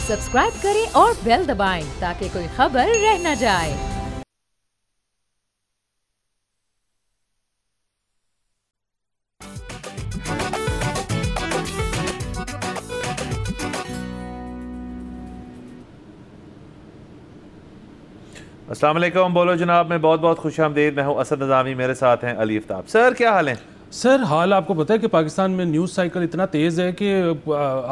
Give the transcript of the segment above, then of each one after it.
Subscribe करें और bell दबाएं ताकि कोई खबर रह न जाए। अस्सलाम वालेकुम, बोलो जनाब। मैं बहुत बहुत खुश आमदीद। मैं हूँ असद निज़ामी, मेरे साथ हैं अली आफ्ताब। सर क्या हाल है? सर हाल आपको पता है कि पाकिस्तान में न्यूज़ साइकिल इतना तेज़ है कि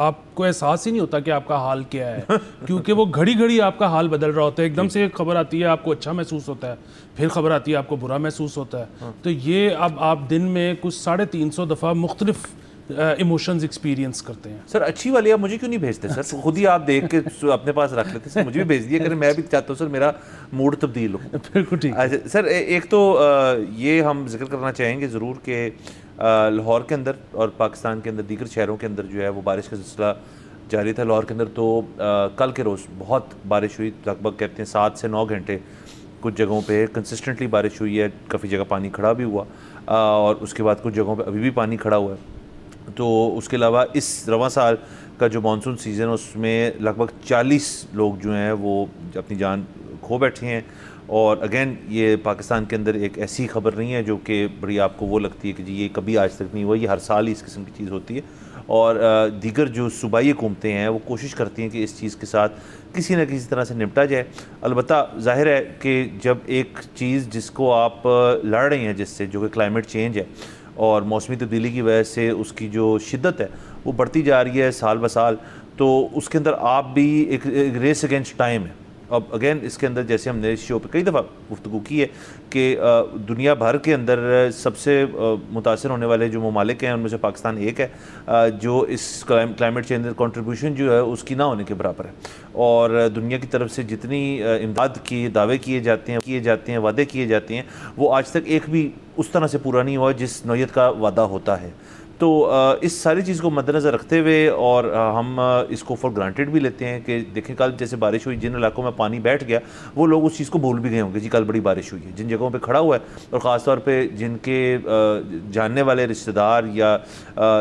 आपको एहसास ही नहीं होता कि आपका हाल क्या है क्योंकि वो घड़ी घड़ी आपका हाल बदल रहा होता है। एकदम से एक खबर आती है आपको अच्छा महसूस होता है, फिर खबर आती है आपको बुरा महसूस होता है। तो ये अब आप दिन में कुछ 350 दफ़ा मुख्तलिफ इमोशंस एक्सपीरियंस करते हैं। सर अच्छी वाली आप मुझे क्यों नहीं भेजते सर? खुद ही आप देख के अपने पास रख लेते सर, मुझे भी भेज दिया करें। मैं भी चाहता हूँ सर मेरा मूड तब्दील हो। बिल्कुल ठीक। अच्छा सर, एक तो ये हम जिक्र करना चाहेंगे ज़रूर कि लाहौर के अंदर और पाकिस्तान के अंदर दीगर शहरों के अंदर जो है वो बारिश का सिलसिला जारी था। लाहौर के अंदर तो कल के रोज़ बहुत बारिश हुई, लगभग कहते हैं 7 से 9 घंटे कुछ जगहों पे कंसिस्टेंटली बारिश हुई है। काफ़ी जगह पानी खड़ा भी हुआ और उसके बाद कुछ जगहों पे अभी भी पानी खड़ा हुआ है। तो उसके अलावा इस रवां साल का जो मानसून सीज़न है उसमें लगभग 40 लोग जो हैं वो अपनी जान खो बैठे हैं। और अगेन ये पाकिस्तान के अंदर एक ऐसी खबर नहीं है जो कि बड़ी आपको वो लगती है कि जी ये कभी आज तक नहीं हुआ, ये हर साल ही इस किस्म की चीज़ होती है। और दीगर जो सूबाई हुकूमतें हैं वो कोशिश करती हैं कि इस चीज़ के साथ किसी न किसी तरह से निपटा जाए। अलबत्ता ज़ाहिर है कि जब एक चीज़ जिसको आप लड़ रहे हैं जिससे, जो कि क्लाइमेट चेंज है और मौसमी तब्दीली की वजह से उसकी जो शिद्दत है वो बढ़ती जा रही है साल ब साल, तो उसके अंदर आप भी एक रेस अगेंस्ट टाइम है। अब अगेन इसके अंदर जैसे हमने इस शो पे कई दफ़ा गुफ्तगू की है कि दुनिया भर के अंदर सबसे मुतासर होने वाले जो ममालिक हैं उनमें से पाकिस्तान एक है जो इस क्लाइमेट चेंज कंट्रीब्यूशन जो है उसकी ना होने के बराबर है। और दुनिया की तरफ से जितनी इमदाद की दावे किए जाते हैं, वादे किए जाते हैं, वो आज तक एक भी उस तरह से पूरा नहीं हुआ जिस नौयत का वादा होता है। तो इस सारी चीज़ को मद्देनज़र रखते हुए और हम इसको फॉर ग्रांटेड भी लेते हैं कि देखें कल जैसे बारिश हुई, जिन इलाकों में पानी बैठ गया वो लोग उस चीज़ को भूल भी गए होंगे जी कल बड़ी बारिश हुई है। जिन जगहों पे खड़ा हुआ है और ख़ास तौर पे जिनके जानने वाले रिश्तेदार या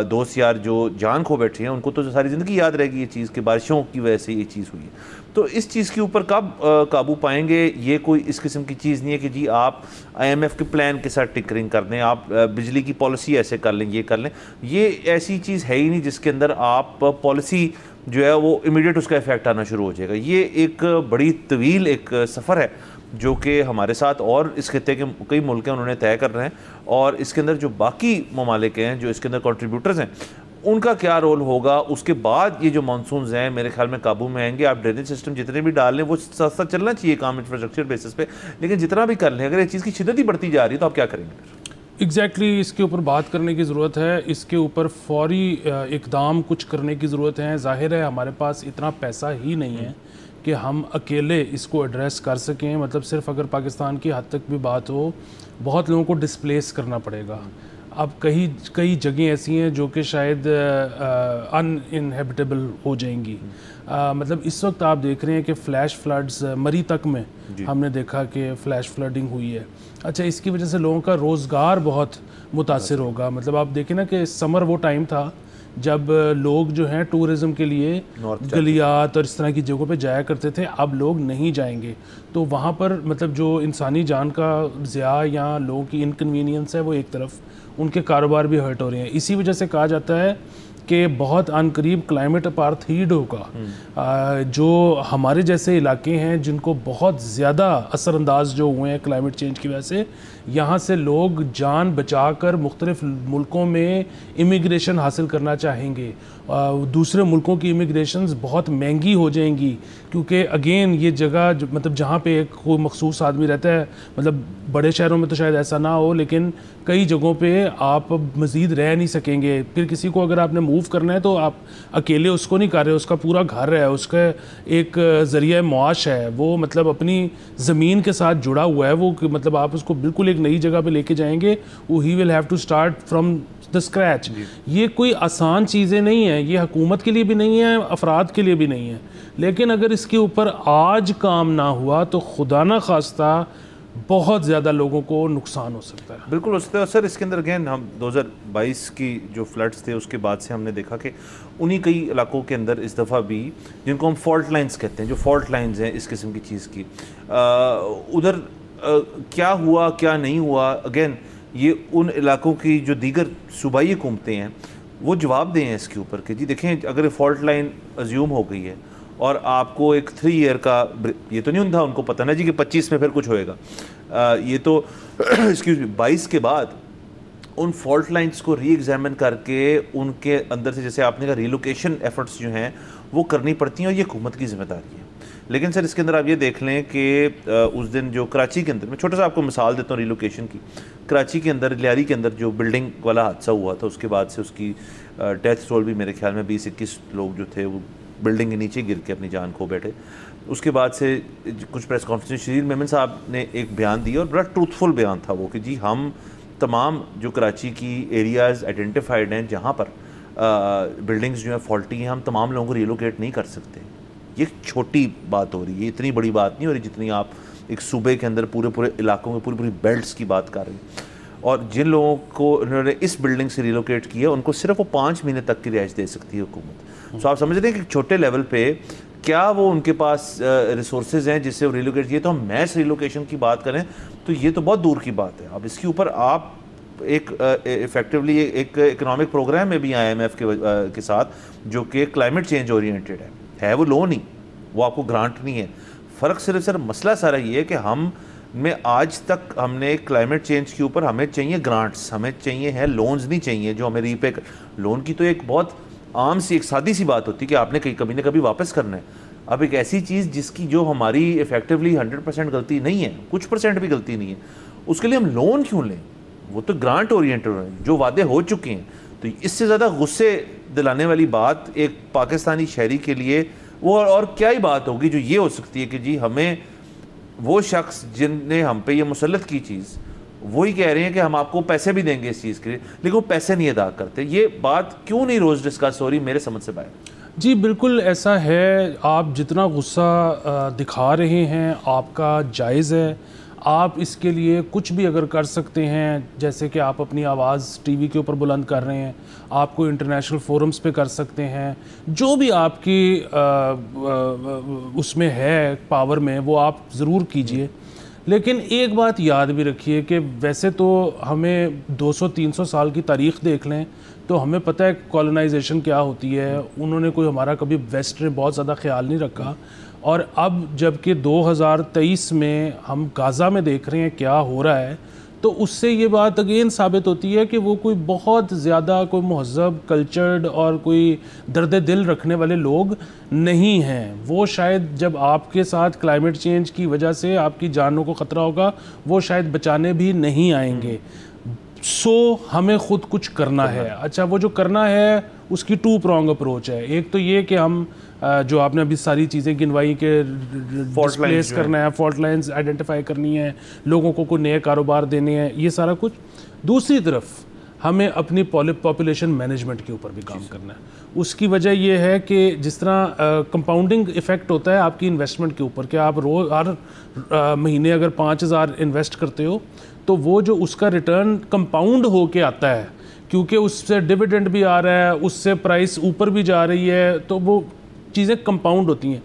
दोस्त यार जो जान खो बैठे हैं उनको तो सारी ज़िंदगी याद रहेगी ये चीज़ कि बारिशों की वजह से ये चीज़ हुई है। तो इस चीज़ के ऊपर कब काबू पाएंगे? ये कोई इस किस्म की चीज़ नहीं है कि जी आप IMF के प्लान के साथ टिकरिंग कर दें, आप बिजली की पॉलिसी ऐसे कर लें, ये कर लें। ये ऐसी चीज़ है ही नहीं जिसके अंदर आप पॉलिसी जो है वो इमीडिएट उसका इफेक्ट आना शुरू हो जाएगा। ये एक बड़ी तवील एक सफ़र है जो कि हमारे साथ और इस खित्ते के कई मुल्क हैं उन्होंने तय कर रहे हैं। और इसके अंदर जो बाकी ममालिक हैं जो इसके अंदर कंट्रीब्यूटर्स हैं उनका क्या रोल होगा, उसके बाद ये जो मानसून हैं मेरे ख्याल में काबू में आएंगे। आप ड्रेनेज सिस्टम जितने भी डाल लें वो सस्ता चलना चाहिए काम इंफ्रास्ट्रक्चर बेसिस पे, लेकिन जितना भी कर लें अगर ये चीज़ की शिद्दत ही बढ़ती जा रही है तो आप क्या करेंगे? एग्जैक्टली इसके ऊपर बात करने की ज़रूरत है। इसके ऊपर फौरी इकदाम कुछ करने की ज़रूरत है। ज़ाहिर है हमारे पास इतना पैसा ही नहीं है कि हम अकेले इसको एड्रेस कर सकें। मतलब सिर्फ अगर पाकिस्तान की हद तक भी बात हो, बहुत लोगों को डिस्प्लेस करना पड़ेगा। अब कई जगह ऐसी हैं जो कि शायद अनइनहेबिटेबल हो जाएंगी। मतलब इस वक्त आप देख रहे हैं कि फ्लैश फ्लड्स मरी तक में हमने देखा कि फ्लैश फ्लडिंग हुई है। अच्छा, इसकी वजह से लोगों का रोज़गार बहुत मुतासिर होगा। मतलब आप देखें ना कि समर वो टाइम था जब लोग जो हैं टूरिज़म के लिए गलियात और इस तरह की जगहों पे जाया करते थे। अब लोग नहीं जाएंगे तो वहाँ पर मतलब जो इंसानी जान का ज़िया या लोगों की इनकन्वीनियंस है वो एक तरफ, उनके कारोबार भी हर्ट हो रहे हैं। इसी वजह से कहा जाता है कि बहुत अनकरीब क्लाइमेट अपार्थीड होगा। जो हमारे जैसे इलाके हैं जिनको बहुत ज़्यादा असरअंदाज जो हुए हैं क्लाइमेट चेंज की वजह से, यहाँ से लोग जान बचाकर मुख्तलिफ मुल्कों में इमिग्रेशन हासिल करना चाहेंगे। दूसरे मुल्कों की इमिग्रेशंस बहुत महंगी हो जाएंगी क्योंकि अगेन ये जगह मतलब जहाँ पे एक कोई मखसूस आदमी रहता है, मतलब बड़े शहरों में तो शायद ऐसा ना हो लेकिन कई जगहों पे आप मज़ीद रह नहीं सकेंगे। फिर किसी को अगर आपने मूव करना है तो आप अकेले उसको नहीं कर रहे, उसका पूरा घर है, उसका एक ज़रिया मुआश है, वो मतलब अपनी ज़मीन के साथ जुड़ा हुआ है। वो मतलब आप उसको बिल्कुल एक नई जगह पे लेके जाएंगे, वो ही will have to start from the scratch. ये कोई आसान चीज़ें नहीं है, ये हुकूमत के लिए भी नहीं है, अफराद के लिए भी नहीं है। लेकिन अगर इसके ऊपर आज काम ना हुआ तो खुदा ना खास्ता बहुत ज़्यादा लोगों को नुकसान हो सकता है। बिल्कुल हो सकता है। सर इसके अंदर अगेन हम 2022 की जो फ्लड्स थे उसके बाद से हमने देखा कि उन्हीं कई इलाकों के अंदर इस दफ़ा भी, जिनको हम फॉल्ट लाइंस कहते हैं, जो फॉल्ट लाइंस हैं इस किस्म की चीज़ की, उधर क्या हुआ क्या नहीं हुआ, अगेन ये उन इलाकों की जो दीगर सूबाई हुकूमतें हैं वो जवाब दें इसके ऊपर कि जी देखें, अगर फॉल्ट लाइन अज्यूम हो गई है और आपको एक 3 ईयर का, ये तो नहीं था उनको पता ना जी कि 25 में फिर कुछ होएगा, ये तो एक्सक्यूज मी 22 के बाद उन फॉल्ट लाइंस को री एग्जामिन करके उनके अंदर से, जैसे आपने कहा, रिलोकेशन एफर्ट्स जो हैं वो करनी पड़ती हैं और ये हुकूमत की जिम्मेदारी है। लेकिन सर इसके अंदर आप ये देख लें कि उस दिन जो कराची के अंदर, मैं छोटा सा आपको मिसाल देता हूँ रिलोकेशन की, कराची के अंदर लियारी के अंदर जो बिल्डिंग वाला हादसा हुआ था उसके बाद से उसकी डेथ रोल भी मेरे ख्याल में 20-21 लोग जो थे वो बिल्डिंग के नीचे गिर के अपनी जान खो बैठे। उसके बाद से कुछ प्रेस कॉन्फ्रेंस में शरीर मेमन साहब ने एक बयान दिया और बड़ा ट्रूथफुल बयान था वो कि जी हम तमाम जो कराची की एरियाज़ आइडेंटिफाइड हैं जहाँ पर बिल्डिंग्स जो हैं फॉल्टी हैं, हम तमाम लोगों को रिलोकेट नहीं कर सकते। ये छोटी बात हो रही है, इतनी बड़ी बात नहीं हो रही जितनी आप एक सूबे के अंदर पूरे पूरे इलाकों में पूरी पूरी बेल्ट्स की बात कर रहे हैं। और जिन लोगों को उन्होंने इस बिल्डिंग से रिलोकेट किया उनको सिर्फ वो 5 महीने तक की रिहाइश दे सकती है हुकूमत। सो आप समझ रहे हैं कि छोटे लेवल पे क्या वो उनके पास रिसोर्सेज हैं जिससे वो रिलोकेट किए। तो हम मैस रिलोकेशन की बात करें तो ये तो बहुत दूर की बात है। अब इसके ऊपर आप एक इफेक्टिवली एक इकोनॉमिक प्रोग्राम में भी IMF के साथ जो कि क्लाइमेट चेंज ओरिएंटेड है वो लोन ही, वो आपको ग्रांट नहीं है। फ़र्क सिर्फ सर मसला सारा ये है कि हम में आज तक हमने क्लाइमेट चेंज के ऊपर हमें चाहिए ग्रांट्स, हमें चाहिए हैं लोन्स, नहीं चाहिए जो हमें रीपे कर। लोन की तो एक बहुत आम सी एक सादी सी बात होती है कि आपने कभी ना कभी वापस करना है। अब एक ऐसी चीज़ जिसकी जो हमारी इफेक्टिवली 100% गलती नहीं है, कुछ % भी गलती नहीं है, उसके लिए हम लोन क्यों लें? वो तो ग्रांट ओरिएंटेड हैं जो वादे हो चुके हैं। तो इससे ज़्यादा गुस्से दिलाने वाली बात एक पाकिस्तानी शहरी के लिए वो और क्या ही बात होगी जो ये हो सकती है कि जी हमें वो शख्स जिनने हम पे ये मुसल्लत की चीज़ वही कह रहे हैं कि हम आपको पैसे भी देंगे इस चीज़ के लिए, लेकिन वो पैसे नहीं अदा करते। ये बात क्यों नहीं रोज़ डिस्कस हो रही मेरे समझ से बाहर? जी बिल्कुल ऐसा है। आप जितना गुस्सा दिखा रहे हैं आपका जायज़ है, आप इसके लिए कुछ भी अगर कर सकते हैं, जैसे कि आप अपनी आवाज़ टीवी के ऊपर बुलंद कर रहे हैं, आपको इंटरनेशनल फोरम्स पे कर सकते हैं, जो भी आपकी उसमें है पावर में वो आप ज़रूर कीजिए। लेकिन एक बात याद भी रखिए कि वैसे तो हमें 200-300 साल की तारीख़ देख लें तो हमें पता है कॉलोनाइजेशन क्या होती है। उन्होंने कोई हमारा कभी वेस्ट ने बहुत ज़्यादा ख्याल नहीं रखा। और अब जबकि 2023 में हम गाज़ा में देख रहे हैं क्या हो रहा है, तो उससे ये बात अगेन साबित होती है कि वो कोई बहुत ज़्यादा कोई महज़ब कल्चर्ड और कोई दर्द दिल रखने वाले लोग नहीं हैं। वो शायद जब आपके साथ क्लाइमेट चेंज की वजह से आपकी जानों को ख़तरा होगा वो शायद बचाने भी नहीं आएंगे। सो हमें ख़ुद कुछ करना है। अच्छा, वो जो करना है उसकी 2 prong अप्रोच है। एक तो ये कि हम जो आपने अभी सारी चीज़ें गिनवाई कि डिस्प्लेस करना है, फॉल्ट लाइंस आइडेंटिफाई करनी है, लोगों को नए कारोबार देने हैं, ये सारा कुछ। दूसरी तरफ हमें अपनी पॉपुलेशन मैनेजमेंट के ऊपर भी काम करना है। उसकी वजह यह है कि जिस तरह कंपाउंडिंग इफ़ेक्ट होता है आपकी इन्वेस्टमेंट के ऊपर, कि आप रोज़ हर महीने अगर 5000 इन्वेस्ट करते हो तो वो जो उसका रिटर्न कंपाउंड हो के आता है, क्योंकि उससे डिविडेंड भी आ रहा है, उससे प्राइस ऊपर भी जा रही है, तो वो चीज़ें कंपाउंड होती हैं।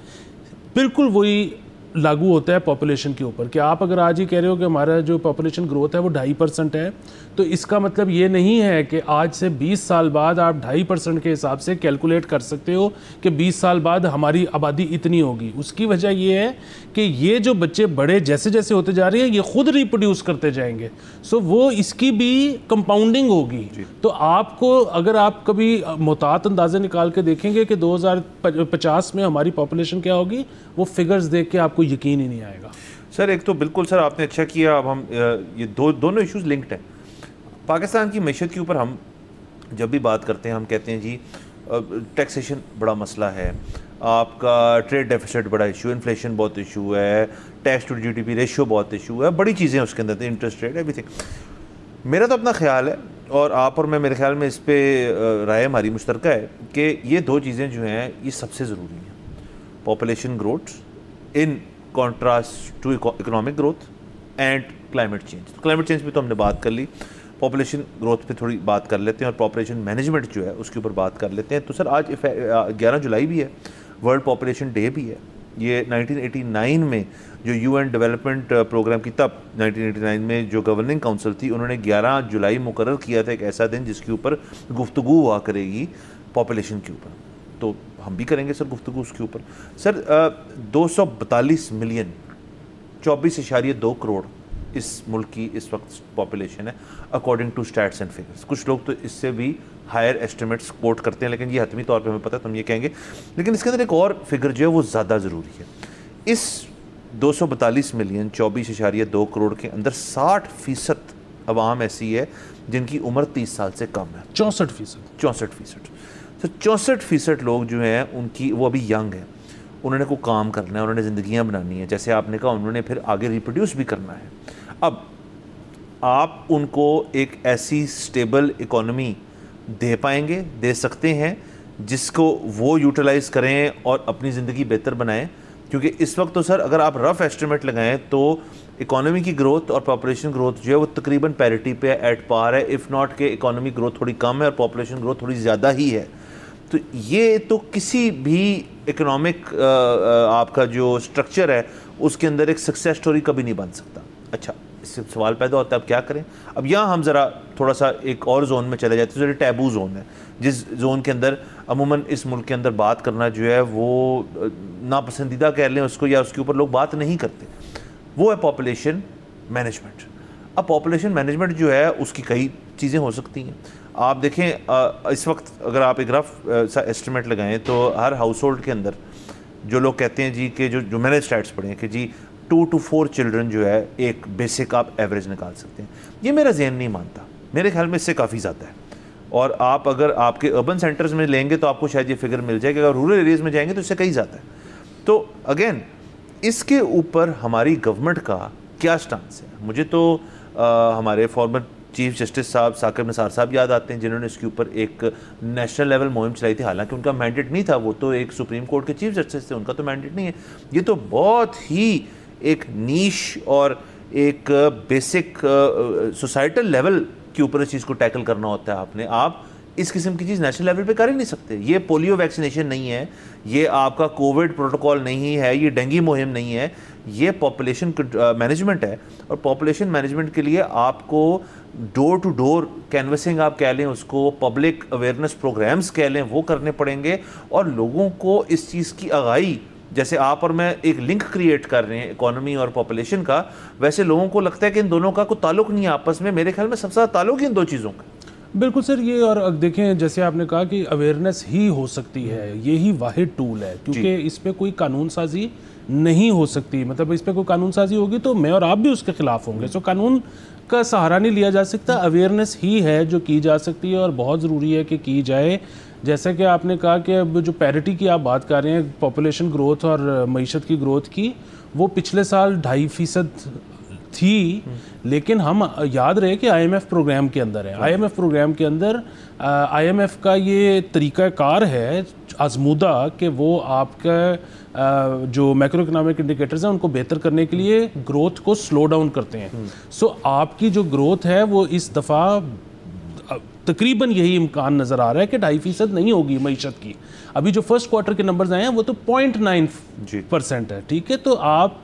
बिल्कुल वही लागू होता है पॉपुलेशन के ऊपर कि आप अगर आज ही कह रहे हो कि हमारा जो पॉपुलेशन ग्रोथ है वो 2.5% है, तो इसका मतलब ये नहीं है कि आज से 20 साल बाद आप 2.5% के हिसाब से कैलकुलेट कर सकते हो कि 20 साल बाद हमारी आबादी इतनी होगी। उसकी वजह ये है कि ये जो बच्चे बड़े जैसे जैसे होते जा रहे हैं ये खुद रिप्रोड्यूस करते जाएंगे, सो वो इसकी भी कंपाउंडिंग होगी। तो आपको अगर आप कभी मुहतात अंदाजे निकाल के देखेंगे कि 2050 में हमारी पॉपुलेशन क्या होगी, वो फिगर्स देख के आपको यकीन ही नहीं आएगा। सर एक तो बिल्कुल सर आपने अच्छा किया। अब हम ये दोनों इश्यूज लिंक्ड हैं। पाकिस्तान की मैशत के ऊपर हम जब भी बात करते हैं हम कहते हैं जी टैक्सेशन बड़ा मसला है, आपका ट्रेड डेफिसिट बड़ा इशू है, इन्फ्लेशन बहुत इशू है, टैक्स टू GDP रेशियो बहुत इशू है, बड़ी चीज़ें उसके अंदर, इंटरेस्ट रेट, एवरीथिंग। मेरा तो अपना ख्याल है और आप और मैं, मेरे ख्याल में इस पर राय हमारी मुश्तरका है कि ये 2 चीज़ें जो हैं ये सबसे ज़रूरी हैं। Population growth in contrast to economic growth, and climate change. तो क्लाइमेट चेंज पे तो हमने बात कर ली, पॉपुलेशन ग्रोथ पे थोड़ी बात कर लेते हैं और पॉपुलेशन मैनेजमेंट जो है उसके ऊपर बात कर लेते हैं। तो सर आज 11 जुलाई भी है, वर्ल्ड पॉपुलेशन डे भी है। ये 1989 में जो यूएन डेवलपमेंट प्रोग्राम की, तब 1989 में जो गवर्निंग काउंसिल थी, उन्होंने 11 जुलाई मुकर्रर किया था एक ऐसा दिन जिसके ऊपर गुफ्तगू हुआ करेगी पॉपुलेशन के ऊपर। तो हम भी करेंगे सर गुफ्तगू उसके ऊपर। सर 242 मिलियन 24.2 करोड़ इस मुल्क की इस वक्त पॉपुलेशन है according to stats and figures. कुछ लोग तो इससे भी हायर एस्टिमेट्स कोट करते हैं, लेकिन ये हतमी तौर पे हमें पता है, तो हम ये कहेंगे। लेकिन इसके अंदर एक और फिगर जो है वो ज़्यादा ज़रूरी है। इस 242 मिलियन 24.2 करोड़ के अंदर 60% अवाम ऐसी है जिनकी उम्र 30 साल से कम है। 64%। तो 64% लोग जो हैं उनकी, वो अभी यंग है, उन्होंने कोई काम करना है, उन्होंने ज़िंदगियाँ बनानी है, जैसे आपने कहा, उन्होंने फिर आगे रिप्रोड्यूस भी करना है। अब आप उनको एक ऐसी स्टेबल इकोनॉमी दे पाएंगे, दे सकते हैं, जिसको वो यूटिलाइज़ करें और अपनी ज़िंदगी बेहतर बनाएं? क्योंकि इस वक्त तो सर अगर आप रफ़ एस्टिमेट लगाएं तो इकोनॉमी की ग्रोथ और पॉपुलेशन ग्रोथ जो है वो तकरीबन पैरिटी पे एट पार है, इफ़ नॉट के इकोनॉमी ग्रोथ थोड़ी कम है और पॉपुलेशन ग्रोथ थोड़ी ज़्यादा ही है। तो ये तो किसी भी इकोनॉमिक आपका जो स्ट्रक्चर है उसके अंदर एक सक्सेस स्टोरी कभी नहीं बन सकता। अच्छा, इससे सवाल पैदा होता है अब क्या करें? अब यहाँ हम ज़रा थोड़ा सा एक और जोन में चले जाते हैं, जो टैबू जोन है, जिस जोन के अंदर अमूमन इस मुल्क के अंदर बात करना जो है वो नापसंदीदा कह लें उसको, या उसके ऊपर लोग बात नहीं करते, वो है पॉपुलेशन मैनेजमेंट। अब पॉपुलेशन मैनेजमेंट जो है उसकी कई चीज़ें हो सकती हैं। आप देखें इस वक्त अगर आप एक रफ सा एस्टिमेट लगाएं तो हर हाउस होल्ड के अंदर जो लोग कहते हैं जी कि जो मैंने स्टैट्स पढ़े हैं कि जी 2 to 4 चिल्ड्रन जो है एक बेसिक आप एवरेज निकाल सकते हैं। ये मेरा जहन नहीं मानता, मेरे ख्याल में इससे काफ़ी ज़्यादा है। और आप अगर आपके अर्बन सेंटर्स में लेंगे तो आपको शायद ये फिगर मिल जाएगी, अगर रूरल एरियाज़ में जाएंगे तो इससे कहीं ज़्यादा है। तो अगेन इसके ऊपर हमारी गवर्नमेंट का क्या स्टांस है? मुझे तो हमारे फॉर्मर चीफ जस्टिस साहब साकिब निसार साहब याद आते हैं, जिन्होंने इसके ऊपर एक नेशनल लेवल मुहिम चलाई थी। हालांकि उनका मैंडेट नहीं था, वो तो एक सुप्रीम कोर्ट के चीफ जस्टिस थे, उनका तो मैंडेट नहीं है। ये तो बहुत ही एक नीश और एक बेसिक सोसाइटल लेवल के ऊपर इस चीज़ को टैकल करना होता है आपने। आप इस किस्म की चीज़ नेशनल लेवल पे कर ही नहीं सकते। ये पोलियो वैक्सीनेशन नहीं है, ये आपका कोविड प्रोटोकॉल नहीं है, ये डेंगू मुहिम नहीं है, ये पॉपुलेशन मैनेजमेंट है। और पॉपुलेशन मैनेजमेंट के लिए आपको डोर टू डोर कैनवसिंग आप कह लें उसको, पब्लिक अवेयरनेस प्रोग्राम्स कह लें, वो करने पड़ेंगे। और लोगों को इस चीज़ की आगाही, जैसे आप और मैं एक लिंक क्रिएट कर रहे हैं इकोनॉमी और पॉपुलेशन का, वैसे लोगों को लगता है कि इन दोनों का कोई ताल्लुक नहीं है आपस में। मेरे ख्याल में सबसे ज़्यादा ताल्लुक ही इन दो चीज़ों का। बिल्कुल सर, ये और देखें जैसे आपने कहा कि अवेयरनेस ही हो सकती है, यही वाहिद टूल है, क्योंकि इस पर कोई कानून साजी नहीं हो सकती। मतलब इस पर कोई कानून साजी होगी तो मैं और आप भी उसके खिलाफ होंगे। सो कानून का सहारा नहीं लिया जा सकता, अवेयरनेस ही है जो की जा सकती है और बहुत ज़रूरी है कि की जाए। जैसा कि आपने कहा कि अब जो पैरिटी की आप बात कर रहे हैं, पॉपुलेशन ग्रोथ और मईशत की ग्रोथ की, वो पिछले साल 2.5% थी, लेकिन हम याद रहे कि आईएमएफ प्रोग्राम के अंदर है। आईएमएफ प्रोग्राम के अंदर आईएमएफ का ये तरीक़ाकार है आजमूदा कि वो आपका जो मैक्रो इकोनॉमिक इंडिकेटर्स हैं उनको बेहतर करने के लिए ग्रोथ को स्लो डाउन करते हैं। सो आपकी जो ग्रोथ है वो इस दफ़ा तकरीबन यही इम्कान नज़र आ रहा है कि 2.5% नहीं होगी मईशत की। अभी जो फर्स्ट क्वार्टर के नंबर्स आए हैं वो तो 0.9% है, ठीक है। तो आप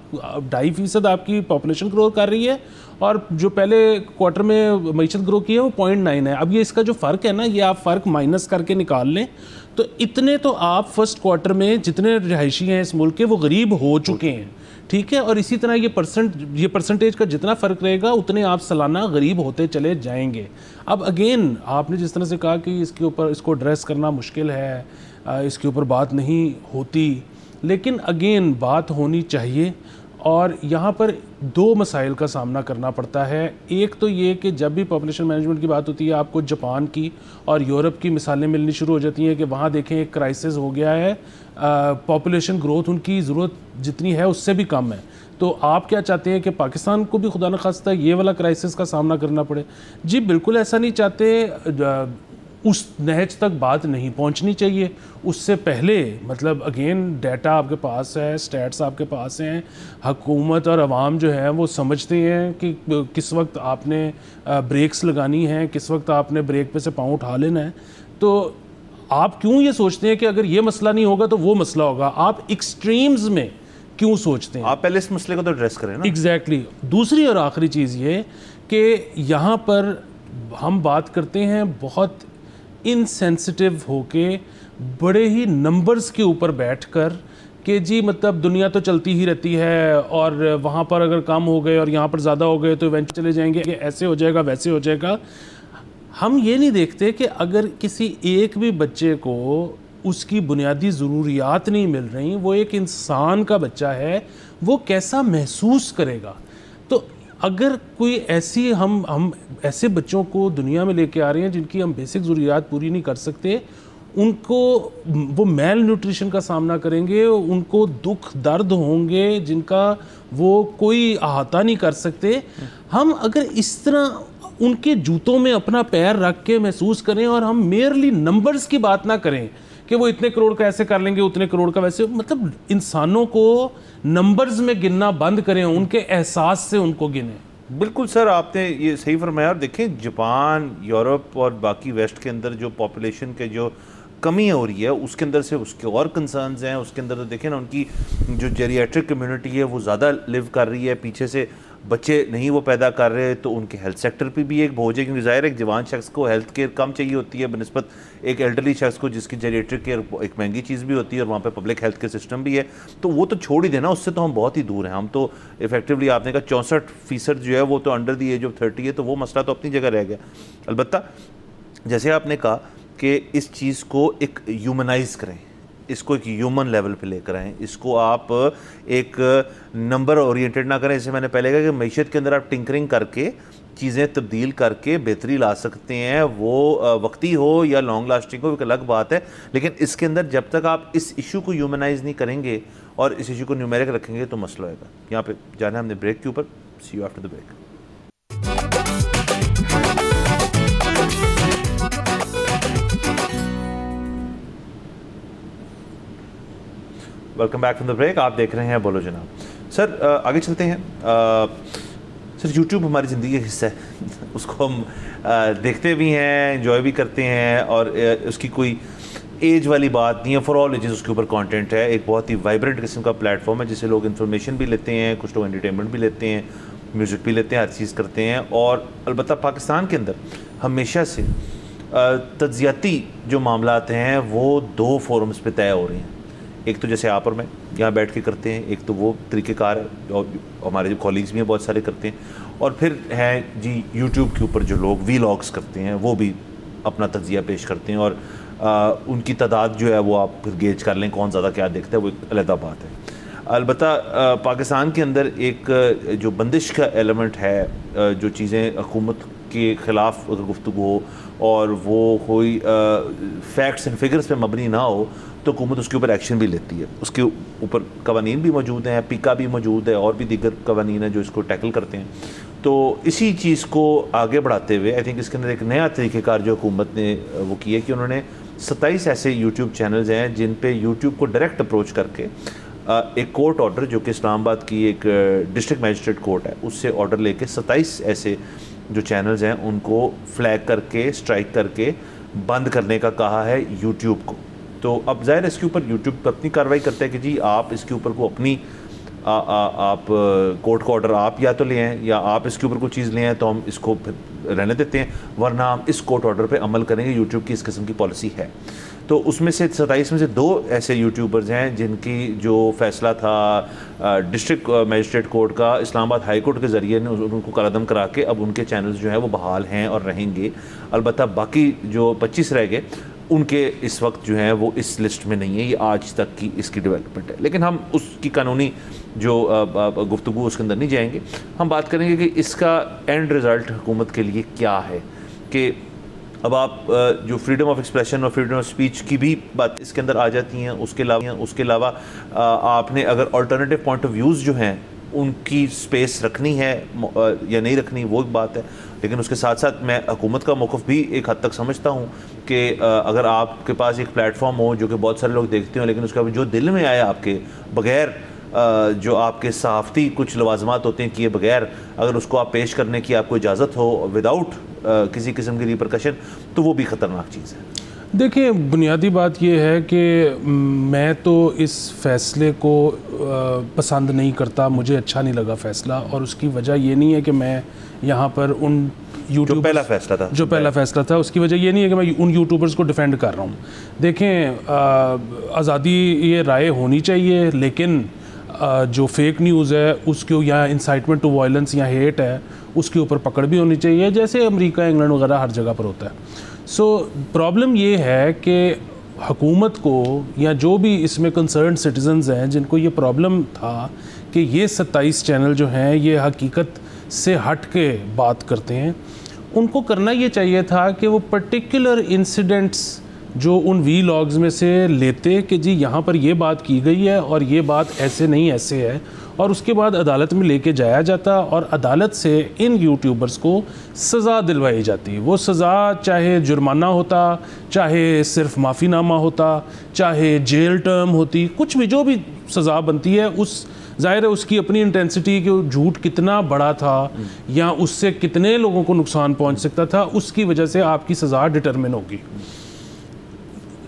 2.5% आपकी पॉपुलेशन ग्रो कर रही है और जो पहले क्वार्टर में मईशत ग्रो की है वो 0.9 है। अब ये इसका जो फ़र्क है ना, ये आप फ़र्क माइनस करके निकाल लें तो इतने तो आप फर्स्ट क्वार्टर में जितने रिहायशी हैं इस मुल्क के वो गरीब हो चुके हैं, ठीक है। और इसी तरह ये परसेंटेज का जितना फ़र्क रहेगा उतने आप सालाना गरीब होते चले जाएंगे। अब अगेन आपने जिस तरह से कहा कि इसके ऊपर इसको एड्रेस करना मुश्किल है, इसके ऊपर बात नहीं होती, लेकिन अगेन बात होनी चाहिए। और यहाँ पर 2 मसाइल का सामना करना पड़ता है। एक तो ये कि जब भी पॉपुलेशन मैनेजमेंट की बात होती है आपको जापान की और यूरोप की मिसालें मिलनी शुरू हो जाती हैं कि वहाँ देखें एक क्राइसिस हो गया है, पॉपुलेशन ग्रोथ उनकी ज़रूरत जितनी है उससे भी कम है। तो आप क्या चाहते हैं कि पाकिस्तान को भी खुदा न खास्ता ये वाला क्राइसिस का सामना करना पड़े? जी बिल्कुल ऐसा नहीं चाहते। उस नहज तक बात नहीं पहुंचनी चाहिए। उससे पहले मतलब अगेन डाटा आपके पास है, स्टैट्स आपके पास हैं, हुकूमत और अवाम जो है वो समझते हैं कि किस वक्त आपने ब्रेक्स लगानी है, किस वक्त आपने ब्रेक पे से पाँव उठा लेना है। तो आप क्यों ये सोचते हैं कि अगर ये मसला नहीं होगा तो वो मसला होगा? आप एक्सट्रीम्स में क्यों सोचते हैं? आप पहले इस मसले को तो एड्रेस करें ना। एग्जैक्टली दूसरी और आखिरी चीज़ ये कि यहाँ पर हम बात करते हैं बहुत इनसेंसिटिव होके, बड़े ही नंबर्स के ऊपर बैठकर कि जी मतलब दुनिया तो चलती ही रहती है और वहाँ पर अगर कम हो गए और यहाँ पर ज़्यादा हो गए तो इवेंट चले जाएंगे, ऐसे हो जाएगा वैसे हो जाएगा। हम ये नहीं देखते कि अगर किसी एक भी बच्चे को उसकी बुनियादी ज़रूरियात नहीं मिल रही, वो एक इंसान का बच्चा है, वो कैसा महसूस करेगा। तो अगर कोई ऐसी हम ऐसे बच्चों को दुनिया में लेके आ रहे हैं जिनकी हम बेसिक ज़रूरियात पूरी नहीं कर सकते, उनको वो मेल न्यूट्रिशन का सामना करेंगे, उनको दुख दर्द होंगे जिनका वो कोई अहाता नहीं कर सकते। हम अगर इस तरह उनके जूतों में अपना पैर रख के महसूस करें और हम मेयरली नंबर्स की बात ना करें कि वो इतने करोड़ का ऐसे कर लेंगे, उतने करोड़ का वैसे, मतलब इंसानों को नंबर्स में गिनना बंद करें, उनके एहसास से उनको गिनें। बिल्कुल सर, आपने ये सही फरमाया। और देखें जापान, यूरोप और बाकी वेस्ट के अंदर जो पॉपुलेशन के जो कमी हो रही है उसके अंदर से उसके और कंसर्न्स हैं। उसके अंदर तो देखें ना, उनकी जो जेरियाट्रिक कम्युनिटी है वो ज़्यादा लिव कर रही है, पीछे से बच्चे नहीं वो पैदा कर रहे, तो उनके हेल्थ सेक्टर पे भी एक बोझ है। क्योंकि ज़ाहिर है एक जवान शख्स को हेल्थ केयर कम चाहिए होती है बनस्बत एक एल्डरली शख्स को जिसकी जेरियाट्रिक केयर एक महंगी चीज़ भी होती है और वहाँ पे पब्लिक हेल्थ केयर सिस्टम भी है। तो वो तो छोड़ ही देना, उससे तो हम बहुत ही दूर हैं। हम तो इफेक्टिवली आपने कहा 64% जो है वो तो अंडर दी एज ऑफ 30 है, तो वो मसला तो अपनी जगह रह गया। अलबत्ता जैसे आपने कहा कि इस चीज़ को एक ह्यूमनाइज करें, इसको एक ह्यूमन लेवल पे लेकर आएँ, इसको आप एक नंबर ओरिएंटेड ना करें। जैसे मैंने पहले कहा कि मैशत के अंदर आप टिंकरिंग करके चीज़ें तब्दील करके बेहतरी ला सकते हैं, वो वक्ती हो या लॉन्ग लास्टिंग हो एक अलग बात है। लेकिन इसके अंदर जब तक आप इस इशू को ह्यूमनाइज नहीं करेंगे और इस इशू को न्यूमेरिक रखेंगे तो मसला होगा। यहाँ पे जाना हमने ब्रेक के ऊपर। See you after the break. Welcome back from the break. आप देख रहे हैं बोलो जनाब। सर आगे चलते हैं। सर यूट्यूब हमारी ज़िंदगी का हिस्सा है उसको हम देखते भी हैं, एंजॉय भी करते हैं और उसकी कोई एज वाली बात नहीं है। फॉर ऑल एजेस उसके ऊपर कंटेंट है। एक बहुत ही वाइब्रेंट किस्म का प्लेटफॉर्म है जिससे लोग इन्फॉर्मेशन भी लेते हैं, कुछ लोग एंटरटेनमेंट भी लेते हैं, म्यूज़िक भी लेते हैं, हर चीज़ करते हैं। और अलबत्ता पाकिस्तान के अंदर हमेशा से तज्जियाती जो मामलात हैं वो 2 फोरम्स पे तय हो रही हैं। एक तो जैसे आप और मैं यहाँ बैठ के करते हैं, एक तो वो तरीक़ेकार है और हमारे जो कॉलीग्स भी हैं बहुत सारे करते हैं, और फिर हैं जी यूट्यूब के ऊपर जो लोग वीलॉग्स करते हैं वो भी अपना तज्जिया पेश करते हैं। और उनकी तादाद जो है वो आप फिर गेज कर लें कौन ज़्यादा क्या देखता है, वो एक अलग बात है। अलबत्ता पाकिस्तान के अंदर एक जो बंदिश का एलिमेंट है, जो चीज़ें हुकूमत के ख़िलाफ़ अगर गुफ्तगू हो और वो कोई फैक्ट्स एंड फिगर्स पे मबनी ना हो तो हुकूमत उसके ऊपर एक्शन भी लेती है। उसके ऊपर कवानीन भी मौजूद हैं, पीका भी मौजूद है और भी दीगर कवानीन हैं जो इसको टैकल करते हैं। तो इसी चीज़ को आगे बढ़ाते हुए आई थिंक इसके अंदर एक नया तरीक़ेकार जो हुकूमत ने वो किया कि उन्होंने 27 ऐसे यूट्यूब चैनल्स हैं जिन पे यूट्यूब को डायरेक्ट अप्रोच करके एक कोर्ट ऑर्डर जो कि इस्लामाबाद की एक डिस्ट्रिक्ट मजिस्ट्रेट कोर्ट है उससे ऑर्डर लेके 27 ऐसे जो चैनल्स हैं उनको फ्लैग करके स्ट्राइक करके बंद करने का कहा है यूट्यूब को। तो अब ज़ाहिर इसके ऊपर यूट्यूब अपनी कार्रवाई करता है कि जी आप इसके ऊपर को अपनी आप कोर्ट का ऑर्डर आप या तो ले आएँ या आप इसके ऊपर कोई चीज़ ले आएँ तो हम इसको फिर रहने देते हैं, वरना हम इस कोर्ट ऑर्डर पे अमल करेंगे। यूट्यूब की इस किस्म की पॉलिसी है। तो उसमें से 27 में से 2 ऐसे यूट्यूबर्स हैं जिनकी जो फ़ैसला था डिस्ट्रिक्ट मजिस्ट्रेट कोर्ट का इस्लामाबाद हाई कोर्ट के ज़रिए ने उनको कलअदम करा के अब उनके चैनल्स जो हैं वो बहाल हैं और रहेंगे। अलबत्ता बाकी जो 25 रह गए उनके इस वक्त जो है वो इस लिस्ट में नहीं है। ये आज तक की इसकी डेवलपमेंट है, लेकिन हम उसकी कानूनी जो गुफ्तगू उसके अंदर नहीं जाएंगे। हम बात करेंगे कि इसका एंड रिज़ल्ट हुकूमत के लिए क्या है कि अब आप जो फ्रीडम ऑफ एक्सप्रेशन और फ्रीडम ऑफ स्पीच की भी बात इसके अंदर आ जाती हैं। उसके अलावा आपने अगर अल्टरनेटिव पॉइंट ऑफ व्यूज़ जो हैं उनकी स्पेस रखनी है या नहीं रखनी वो एक बात है, लेकिन उसके साथ साथ मैं हुकूमत का मौक़िफ़ भी एक हद तक समझता हूँ कि अगर आपके पास एक प्लेटफॉर्म हो जो कि बहुत सारे लोग देखते हो, लेकिन उसका जो दिल में आया आपके बग़ैर जो आपके सहाफ़ती कुछ लवाजमात होते हैं किए बगैर, अगर उसको आप पेश करने की आपको इजाज़त हो विदाउट किसी किस्म की रिपरकशन, तो वो भी ख़तरनाक चीज़ है। देखिए, बुनियादी बात यह है कि मैं तो इस फ़ैसले को पसंद नहीं करता, मुझे अच्छा नहीं लगा फ़ैसला, और उसकी वजह ये नहीं है कि मैं यहाँ पर उन यूट्यूब जो पहला फ़ैसला था उसकी वजह ये नहीं है कि मैं उन यूट्यूबर्स को डिफेंड कर रहा हूँ। देखें, आज़ादी ये राय होनी चाहिए, लेकिन जो फेक न्यूज़ है उसके या इंसाइटमेंट टू वायलेंस या हेट है उसके ऊपर पकड़ भी होनी चाहिए, जैसे अमेरिका, इंग्लैंड वगैरह हर जगह पर होता है। सो प्रॉब्लम ये है कि हुकूमत को या जो भी इसमें कंसर्न सिटीजन्स हैं जिनको ये प्रॉब्लम था कि ये 27 चैनल जो हैं ये हकीकत से हट के बात करते हैं, उनको करना ये चाहिए था कि वो पर्टिकुलर इंसिडेंट्स जो उन वीलॉग्स में से लेते कि जी यहाँ पर ये बात की गई है और ये बात ऐसे नहीं ऐसे है, और उसके बाद अदालत में लेके जाया जाता और अदालत से इन यूट्यूबर्स को सज़ा दिलवाई जाती। वो सज़ा चाहे जुर्माना होता, चाहे सिर्फ माफ़ीनामा होता, चाहे जेल टर्म होती, कुछ भी जो भी सज़ा बनती है, उस ज़ाहिर है उसकी अपनी इंटेंसिटी कि झूठ कितना बड़ा था या उससे कितने लोगों को नुकसान पहुंच सकता था, उसकी वजह से आपकी सज़ा डिटरमिन होगी।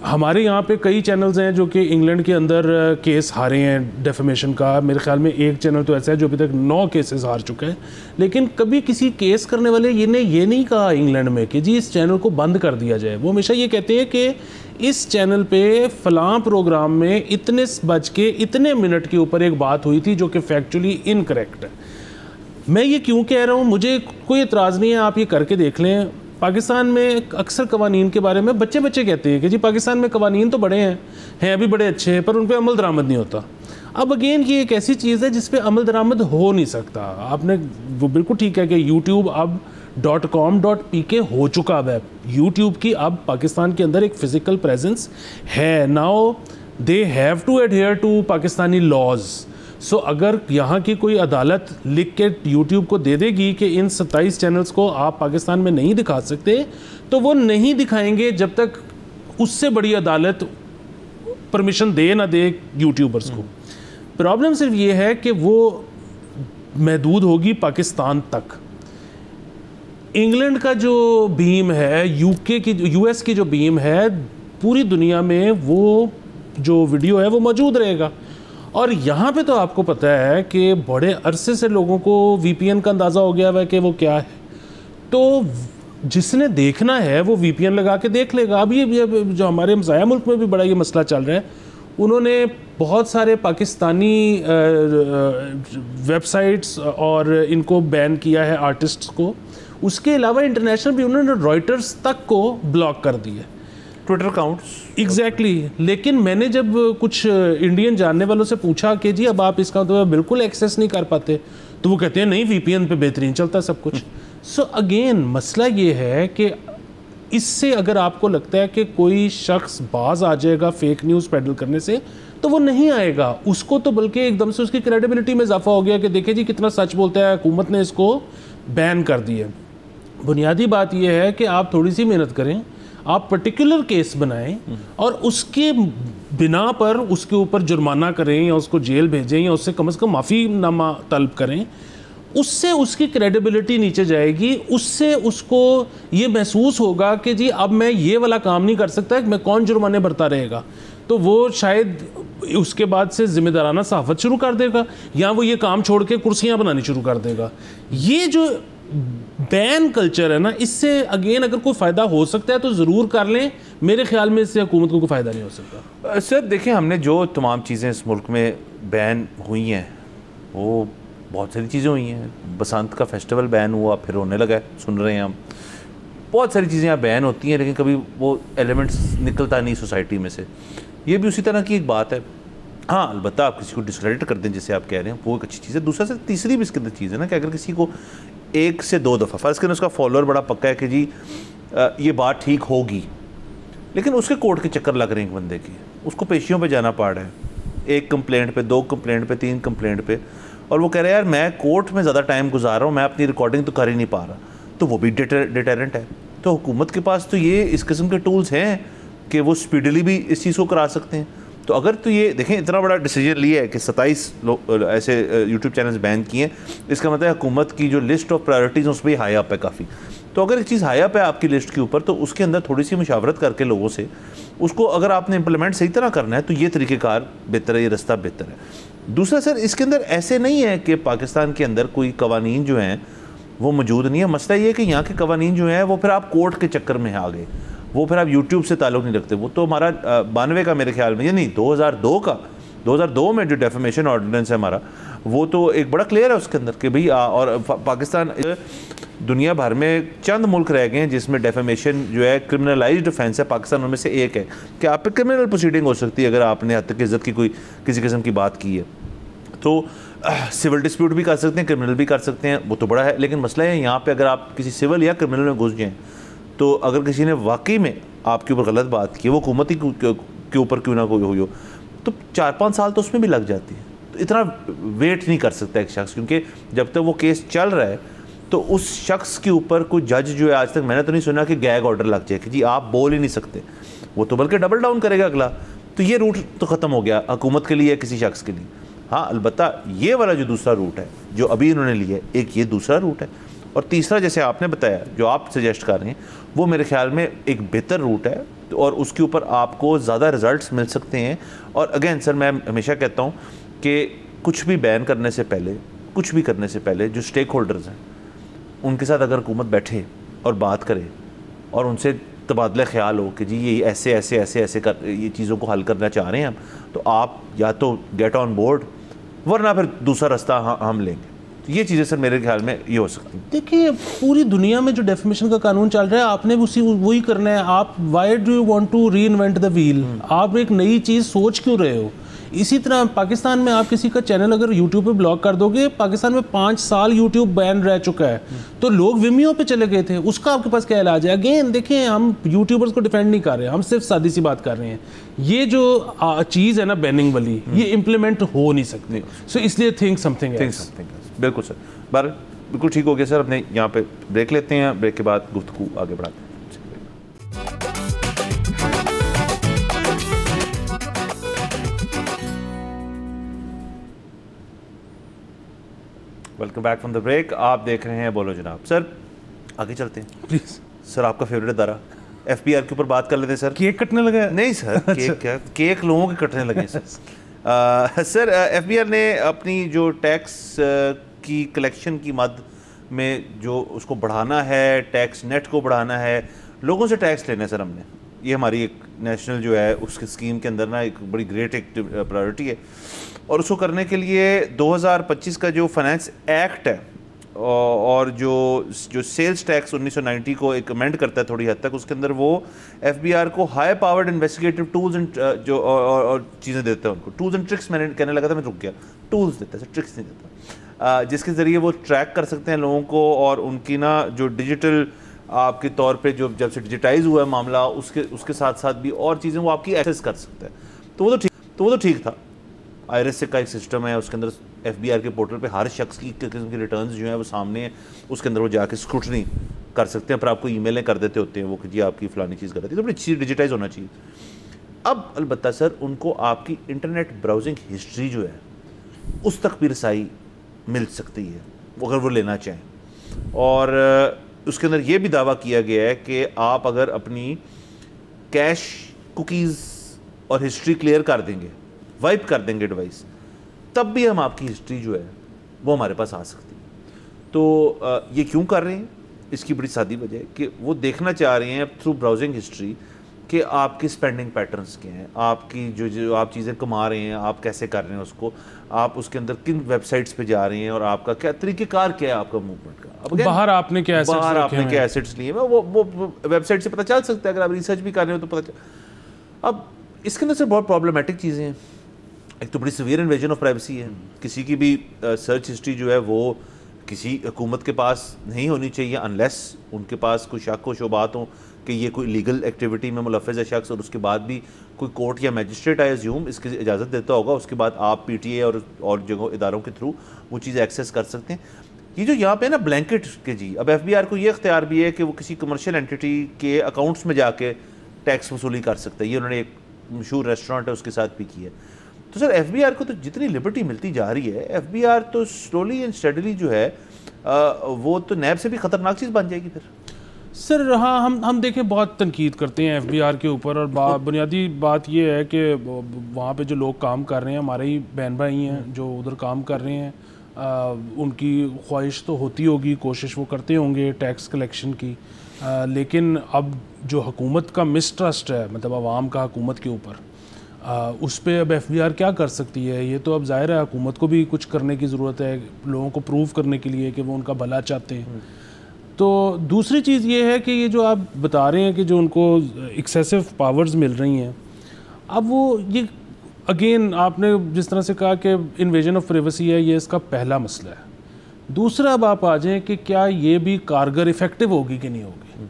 हमारे यहाँ पे कई चैनल्स हैं जो कि इंग्लैंड के अंदर केस हारे हैं डेफेमेशन का। मेरे ख्याल में एक चैनल तो ऐसा है जो अभी तक 9 केसेस हार चुका है, लेकिन कभी किसी केस करने वाले ये नहीं कहा इंग्लैंड में कि जी इस चैनल को बंद कर दिया जाए। वो हमेशा ये कहते हैं कि इस चैनल पे फ़लाँ प्रोग्राम में इतने बज के इतने मिनट के ऊपर एक बात हुई थी जो कि फैक्चुअली इनकरेक्ट है। मैं ये क्यों कह रहा हूँ, मुझे कोई एतराज़ नहीं है, आप ये करके देख लें। पाकिस्तान में अक्सर कवानीन के बारे में बच्चे कहते हैं कि जी पाकिस्तान में कवानीन तो बड़े हैं अभी बड़े अच्छे हैं, पर उन पर अमल दरामद नहीं होता। अब अगेन ये एक ऐसी चीज़ है जिस पे अमल दरामद हो नहीं सकता। आपने वो बिल्कुल ठीक है कि यूट्यूब अब .com.pk हो चुका है। यूट्यूब की अब पाकिस्तान के अंदर एक फ़िज़िकल प्रेजेंस है। Now they have to adhere to Pakistani laws. So अगर यहाँ की कोई अदालत लिख के यूट्यूब को दे देगी कि इन 27 चैनल्स को आप पाकिस्तान में नहीं दिखा सकते, तो वो नहीं दिखाएंगे जब तक उससे बड़ी अदालत परमिशन दे ना दे यूट्यूबर्स को। प्रॉब्लम सिर्फ ये है कि वो महदूद होगी पाकिस्तान तक। इंग्लैंड का जो बीम है, यूएस की जो बीम है, पूरी दुनिया में वो जो वीडियो है वो मौजूद रहेगा। और यहाँ पे तो आपको पता है कि बड़े अरसे से लोगों को VPN का अंदाज़ा हो गया है कि वो क्या है, तो जिसने देखना है वो VPN लगा के देख लेगा। अभी जो हमारे हमसाया मुल्क में भी बड़ा ये मसला चल रहा है, उन्होंने बहुत सारे पाकिस्तानी वेबसाइट्स और इनको बैन किया है, आर्टिस्ट्स को। उसके अलावा इंटरनेशनल भी उन्होंने रॉयटर्स तक को ब्लॉक कर दिया, ट्विटर अकाउंट्स। एग्जैक्टली। लेकिन मैंने जब कुछ इंडियन जानने वालों से पूछा कि जी अब आप इसका तो बिल्कुल एक्सेस नहीं कर पाते, तो वो कहते हैं नहीं VPN पे बेहतरीन चलता सब कुछ। सो अगेन मसला ये है कि इससे अगर आपको लगता है कि कोई शख्स बाज आ जाएगा फेक न्यूज़ पेडल करने से, तो वो नहीं आएगा। उसको तो बल्कि एकदम से उसकी क्रेडिबिलिटी में इजाफा हो गया कि देखिए जी कितना सच बोलता है, हुकूमत ने इसको बैन कर दिया। बुनियादी बात यह है कि आप थोड़ी सी मेहनत करें, आप पर्टिकुलर केस बनाएं और उसके बिना पर उसके ऊपर जुर्माना करें या उसको जेल भेजें या उससे कम से कम माफ़ीनामा तलब करें। उससे उसकी क्रेडिबिलिटी नीचे जाएगी, उससे उसको ये महसूस होगा कि जी अब मैं ये वाला काम नहीं कर सकता, मैं कौन जुर्माने भरता रहेगा। तो वो शायद उसके बाद से ज़िम्मेदाराना सहाफ़त शुरू कर देगा, या वो ये काम छोड़ के कुर्सियाँ बनानी शुरू कर देगा। ये जो बैन कल्चर है ना, इससे अगेन अगर कोई फ़ायदा हो सकता है तो ज़रूर कर लें। मेरे ख्याल में इससे हुकूमत को कोई फ़ायदा नहीं हो सकता। सर देखें, हमने जो तमाम चीज़ें इस मुल्क में बैन हुई हैं वो बहुत सारी चीज़ें हुई हैं। बसंत का फेस्टिवल बैन हुआ, फिर होने लगा है, सुन रहे हैं हम। बहुत सारी चीज़ें यहाँ बैन होती हैं, लेकिन कभी वो एलिमेंट्स निकलता नहीं सोसाइटी में से। ये भी उसी तरह की एक बात है। हाँ, अलबत्ता आप किसी को डिस्क्रेडिट कर दें जैसे आप कह रहे हैं, वो एक अच्छी चीज़ है। दूसरा से तीसरी भी इसके अंदर चीज़ है ना कि अगर किसी को 1 से 2 दफ़ा फ़र्ज़ करें उसका फॉलोअर बड़ा पक्का है कि जी ये बात ठीक होगी, लेकिन उसके कोर्ट के चक्कर लग रहे हैं एक बंदे की, उसको पेशियों पे जाना पड़ रहा है, 1 कंप्लेंट पे, 2 कंप्लेंट पे, 3 कंप्लेंट पे, और वो कह रहे हैं यार मैं कोर्ट में ज़्यादा टाइम गुजार रहा हूँ, मैं अपनी रिकॉर्डिंग तो कर ही नहीं पा रहा, तो वो भी डिटेरेंट है। तो हुकूमत के पास तो ये इस किस्म के टूल्स हैं कि वो स्पीडली भी इस चीज़ को करा सकते हैं। तो अगर तो ये देखें इतना बड़ा डिसीजन लिया है कि 27 ऐसे यूट्यूब चैनल्स बैन किए हैं, इसका मतलब हुकूमत की जो लिस्ट ऑफ प्रायोरिटीज़ उस पर हाई अप है काफ़ी। तो अगर एक चीज़ हाई अप है आपकी लिस्ट के ऊपर, तो उसके अंदर थोड़ी सी मुशावरत करके लोगों से उसको अगर आपने इम्प्लीमेंट सही तरह करना है तो ये तरीक़ेकार बेहतर है, ये रास्ता बेहतर है। दूसरा सर, इसके अंदर ऐसे नहीं है कि पाकिस्तान के अंदर कोई कवानीन जो हैं वो मौजूद नहीं है। मसला ये है कि यहाँ के कवानीन जो हैं वो फिर आप कोर्ट के चक्कर में आ गए, वो फिर आप यूट्यूब से ताल्लुक़ नहीं रखते। वो तो हमारा 92 का मेरे ख्याल में, ये नहीं 2002 का, 2002 में जो डेफेमेशन ऑर्डिनेंस है हमारा, वो तो एक बड़ा क्लियर है उसके अंदर कि भाई और पाकिस्तान दुनिया भर में चंद मुल्क रह गए हैं जिसमें डेफेमेशन जो है क्रिमिनलाइज्ड ऑफेंस है। पाकिस्तान उनमें से एक है कि आप पे क्रिमिनल प्रोसीडिंग हो सकती है अगर आपने हद तक इज़्ज़त की कोई किसी किस्म की बात की है। तो सिविल डिस्प्यूट भी कर सकते हैं, क्रिमिनल भी कर सकते हैं, वो तो बड़ा है। लेकिन मसला है यहाँ पे अगर आप किसी सिविल या क्रिमिनल में घुस जाएँ तो अगर किसी ने वाकई में आपके ऊपर गलत बात की, वो हुकूमत ही के ऊपर क्यों ना कोई हुई हो, तो 4-5 साल तो उसमें भी लग जाती है। तो इतना वेट नहीं कर सकता एक शख्स, क्योंकि जब तक वो केस चल रहा है तो उस शख्स के ऊपर कोई जज जो है, आज तक मैंने तो नहीं सुना कि गैग ऑर्डर लग जाए कि जी आप बोल ही नहीं सकते, वो तो बल्कि डबल डाउन करेगा अगला। तो ये रूट तो ख़त्म हो गया हुकूमत के लिए, किसी शख्स के लिए। हाँ, अलबत्ता ये वाला जो दूसरा रूट है जो अभी इन्होंने लिया है, एक ये दूसरा रूट है, और तीसरा जैसे आपने बताया जो आप सजेस्ट कर रहे हैं, वो मेरे ख्याल में एक बेहतर रूट है और उसके ऊपर आपको ज़्यादा रिजल्ट्स मिल सकते हैं। और अगेन सर, मैं हमेशा कहता हूँ कि कुछ भी बैन करने से पहले, कुछ भी करने से पहले जो स्टेक होल्डर्स हैं उनके साथ अगर हुकूमत बैठे और बात करे और उनसे तबादला ख्याल हो कि जी ये ऐसे ऐसे ऐसे ऐसे कर ये चीज़ों को हल करना चाह रहे हैं हम, तो आप या तो गेट ऑन बोर्ड, वरना फिर दूसरा रास्ता हम लेंगे। तो ये चीज़ें सर मेरे ख्याल में ये हो सकती हैं। देखिए, पूरी दुनिया में जो डेफिमेशन का कानून चल रहा है, आपने वही करना है। आप why do you want to reinvent the wheel? आप एक नई चीज़ सोच क्यों रहे हो? इसी तरह पाकिस्तान में आप किसी का चैनल अगर यूट्यूब पे ब्लॉक कर दोगे, पाकिस्तान में 5 साल यूट्यूब बैन रह चुका है, तो लोग विमियो पे चले गए थे, उसका आपके पास क्या इलाज है? अगेन देखें, हम यूट्यूबर्स को डिफेंड नहीं कर रहे, हम सिर्फ सादी सी बात कर रहे हैं। ये जो चीज़ है ना बैनिंग वाली, ये इम्प्लीमेंट हो नहीं सकती। सो इसलिए थिंक समथिंग एल्स। बिल्कुल सर, बिल्कुल ठीक हो गया सर। अपने यहाँ पे ब्रेक लेते हैं, ब्रेक के बाद गुफ्तगू आगे बढ़ाते हैं। Welcome back from the break. आप देख रहे हैं बोलो जनाब। सर आगे चलते हैं प्लीज़। सर आपका फेवरेट दारा FBR के ऊपर बात कर लेते हैं सर। केक कटने लगा? नहीं सर, केक क्या, केक लोगों के कटने लगे सर। सर FBR ने अपनी जो टैक्स की कलेक्शन की मद में जो उसको बढ़ाना है, टैक्स नेट को बढ़ाना है, लोगों से टैक्स लेना है सर हमने। ये हमारी एक नेशनल जो है उसकी स्कीम के अंदर ना एक बड़ी ग्रेट एक प्रायोरिटी है। और उसको करने के लिए 2025 का जो फाइनेंस एक्ट है और जो सेल्स टैक्स 1990 को एक अमेंड करता है थोड़ी हद तक, उसके अंदर वो FBR को high powered investigative tools and जो और चीज़ें देता है उनको। टूल्स एंड ट्रिक्स मैंने कहने लगा था, मैं रुक गया। टूल्स देता है सर, ट्रिक्स नहीं देता, जिसके ज़रिए वो ट्रैक कर सकते हैं लोगों को और उनकी ना जो डिजिटल आपके तौर पे जो जब से डिजिटाइज हुआ है मामला, उसके साथ साथ भी और चीज़ें वो आपकी एक्सेस कर सकते हैं। तो वो तो ठीक था। IRS का एक सिस्टम है, उसके अंदर FBR के पोर्टल पे हर शख्स की किस्म की रिटर्न्स जो हैं वो सामने है, उसके अंदर वो जाके स्क्रूटनी कर सकते हैं। पर आपको ईमेलें कर देते होते हैं वो कि जी आपकी फ़लानी चीज़ कर देती है, तो बड़ी चीज़ डिजिटाइज होना चाहिए। अब अलबत्ता सर उनको आपकी इंटरनेट ब्राउजिंग हिस्ट्री जो है उस तक भी रसाई मिल सकती है अगर वो लेना चाहें। और उसके अंदर ये भी दावा किया गया है कि आप अगर अपनी कैश कुकीज़ और हिस्ट्री क्लियर कर देंगे, वाइप कर देंगे डिवाइस, तब भी हम आपकी हिस्ट्री जो है वो हमारे पास आ सकती है। तो ये क्यों कर रहे हैं? इसकी बड़ी सादी वजह है कि वो देखना चाह रहे हैं थ्रू ब्राउजिंग हिस्ट्री कि आपकी स्पेंडिंग पैटर्न्स क्या हैं, आपकी जो आप चीज़ें कमा रहे हैं आप कैसे कर रहे हैं उसको, आप उसके अंदर किन वेबसाइट्स पे जा रहे हैं और आपका क्या तरीक़ेकार क्या है आपका मूवमेंट का। अब बाहर आपने क्या एसेट्स लिए हैं वो वेबसाइट से पता चल सकता है, अगर आप रिसर्च भी कर रहे हो तो पता चल। अब इसके अंदर से बहुत प्रॉब्लमेटिक चीज़ें हैं। एक तो बड़ी सीवियर इन्वेजन ऑफ प्राइवेसी है। किसी की भी सर्च हिस्ट्री जो है वो किसी हुकूमत के पास नहीं होनी चाहिए अनलेस उनके पास कोई शक हो शुबात हो कि ये कोई लीगल एक्टिविटी में मुलफ़िज़ है शख्स, और उसके बाद भी कोई कोर्ट या मैजिस्ट्रेट आई एज्यूम इसकी इजाज़त देता होगा, उसके बाद आप PTA और जगह इदारों के थ्रू वो चीज़ एक्सेस कर सकते हैं। ये जो यहाँ पे ना ब्लैंकेट के जी, अब FBI को ये इख्तियार भी है कि वो किसी कमर्शियल एंटिटी के अकाउंट्स में जाके टैक्स वसूली कर सकता है। ये उन्होंने एक मशहूर रेस्टोरेंट है उसके साथ भी किया है। तो सर FBI को तो जितनी लिबर्टी मिलती जा रही है, FBI तो स्लोली एंड स्टडीली जो है वो तो नैब से भी ख़तरनाक चीज़ बन जाएगी फिर। सर हाँ, हम देखें बहुत तनकीद करते हैं FBR के ऊपर, और बुनियादी बात ये है कि वहाँ पे जो लोग काम कर रहे हैं हमारे ही बहन भाई हैं जो उधर काम कर रहे हैं, उनकी ख्वाहिश तो होती होगी, कोशिश वो करते होंगे टैक्स कलेक्शन की, लेकिन अब जो हुकूमत का मिसट्रस्ट है, मतलब आवाम का हुकूमत के ऊपर, उस पर अब FBR क्या कर सकती है? ये तो अब ज़ाहिर है हुकूमत को भी कुछ करने की ज़रूरत है, लोगों को प्रूव करने के लिए कि वो उनका भला चाहते हैं। तो दूसरी चीज़ ये है कि ये जो आप बता रहे हैं कि जो उनको एक्सेसिव पावर्स मिल रही हैं, अब वो ये अगेन आपने जिस तरह से कहा कि इन्वेजन ऑफ प्राइवेसी है, ये इसका पहला मसला है। दूसरा अब आप आ जाएँ कि क्या ये भी कारगर इफ़ेक्टिव होगी कि नहीं होगी,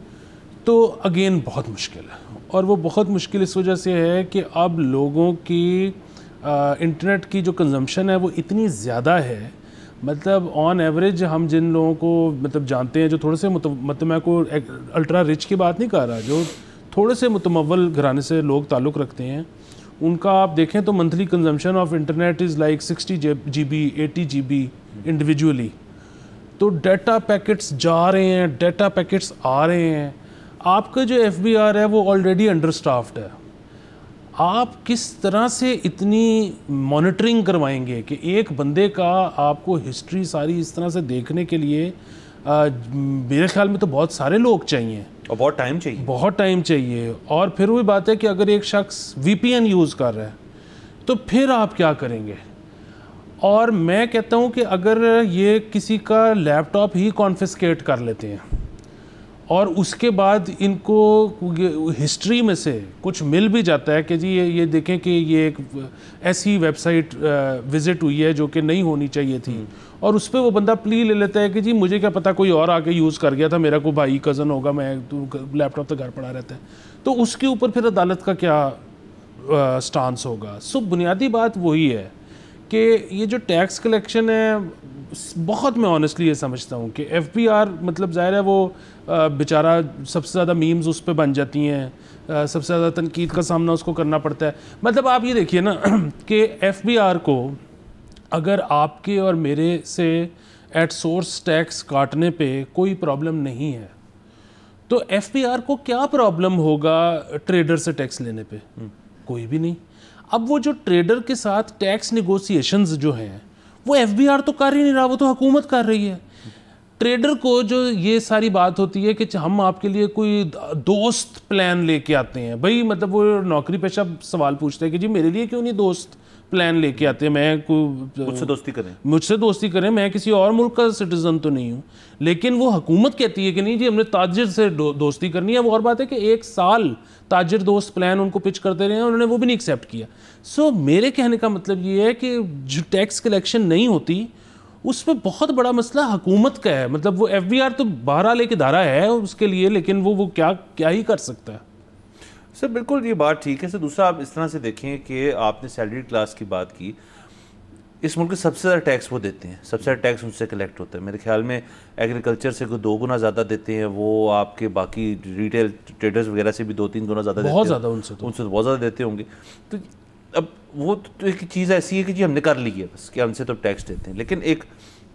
तो अगेन बहुत मुश्किल है। और वो बहुत मुश्किल इस वजह से है कि अब लोगों की इंटरनेट की जो कंजम्पशन है वो इतनी ज़्यादा है, मतलब ऑन एवरेज हम जिन लोगों को मतलब जानते हैं जो थोड़े से मतलब मैं को अल्ट्रा रिच की बात नहीं कर रहा, जो थोड़े से मुतमव्वल घराने से लोग ताल्लुक़ रखते हैं, उनका आप देखें तो monthly consumption of internet is like 60 GB 80 GB individually. तो डाटा पैकेट्स जा रहे हैं, डाटा पैकेट्स आ रहे हैं, आपका जो FBR है वो ऑलरेडी अंडर स्टाफ्ड है। आप किस तरह से इतनी मॉनिटरिंग करवाएंगे कि एक बंदे का आपको हिस्ट्री सारी इस तरह से देखने के लिए मेरे ख्याल में तो बहुत सारे लोग चाहिए और बहुत टाइम चाहिए, बहुत टाइम चाहिए। और फिर वही बात है कि अगर एक शख्स VPN यूज़ कर रहा है तो फिर आप क्या करेंगे? और मैं कहता हूँ कि अगर ये किसी का लैपटॉप ही कॉन्फिस्केट कर लेते हैं और उसके बाद इनको हिस्ट्री में से कुछ मिल भी जाता है कि जी ये देखें कि ये एक ऐसी वेबसाइट विज़िट हुई है जो कि नहीं होनी चाहिए थी, और उस पर वो बंदा प्ली ले लेता है कि जी मुझे क्या पता, कोई और आके यूज़ कर गया था, मेरा कोई भाई कज़न होगा, मैं लैपटॉप तो घर पड़ा रहता है, तो उसके ऊपर फिर अदालत का क्या स्टांस होगा? सो बुनियादी बात वही है कि ये जो टैक्स कलेक्शन है, बहुत मैं ऑनेस्टली ये समझता हूँ कि FBR मतलब ज़ाहिर है वो बेचारा सबसे ज़्यादा मीम्स उस पर बन जाती हैं, सबसे ज़्यादा तनकीद का सामना उसको करना पड़ता है। मतलब आप ये देखिए ना कि FBR को अगर आपके और मेरे से एट सोर्स टैक्स काटने पे कोई प्रॉब्लम नहीं है, तो FBR को क्या प्रॉब्लम होगा ट्रेडर से टैक्स लेने पे? कोई भी नहीं। अब वो जो ट्रेडर के साथ टैक्स निगोशिएशंस जो हैं वो FBR तो कर ही नहीं रहा, वो तो हुकूमत कर रही है। ट्रेडर को जो ये सारी बात होती है कि हम आपके लिए कोई दोस्त प्लान लेके आते हैं, भाई मतलब वो नौकरी पेशा सवाल पूछते हैं कि जी मेरे लिए क्यों नहीं दोस्त प्लान लेके आते हैं, मैं मुझसे दोस्ती करें, मैं किसी और मुल्क का सिटीज़न तो नहीं हूँ। लेकिन वो हुकूमत कहती है कि नहीं जी हमने ताजिर से दोस्ती करनी है। वो और बात है कि 1 साल ताजिर दोस्त प्लान उनको पिच करते रहे हैं, उन्होंने वो भी नहीं एक्सेप्ट किया। सो मेरे कहने का मतलब ये है कि जो टैक्स कलेक्शन नहीं होती उस पर बहुत बड़ा मसला हुकूमत का है। मतलब वो FBR तो बहरहाल एक इदारा है उसके लिए, लेकिन वो क्या ही कर सकता है। सर बिल्कुल ये बात ठीक है। सर दूसरा आप इस तरह से देखें कि आपने सैलरी क्लास की बात की, इस मुल्क के सबसे ज़्यादा टैक्स वो देते हैं, सबसे ज़्यादा टैक्स उनसे कलेक्ट होता है। मेरे ख्याल में एग्रीकल्चर से 2 गुना ज़्यादा देते हैं वो, आपके बाकी रिटेल ट्रेडर्स वगैरह से भी 2-3 गुना ज़्यादा देते हैं, बहुत ज़्यादा उनसे तो बहुत ज़्यादा देते होंगे। तो अब वो तो एक चीज़ ऐसी है कि जी हमने कर ली है बस, कि हमसे तो टैक्स देते हैं। लेकिन एक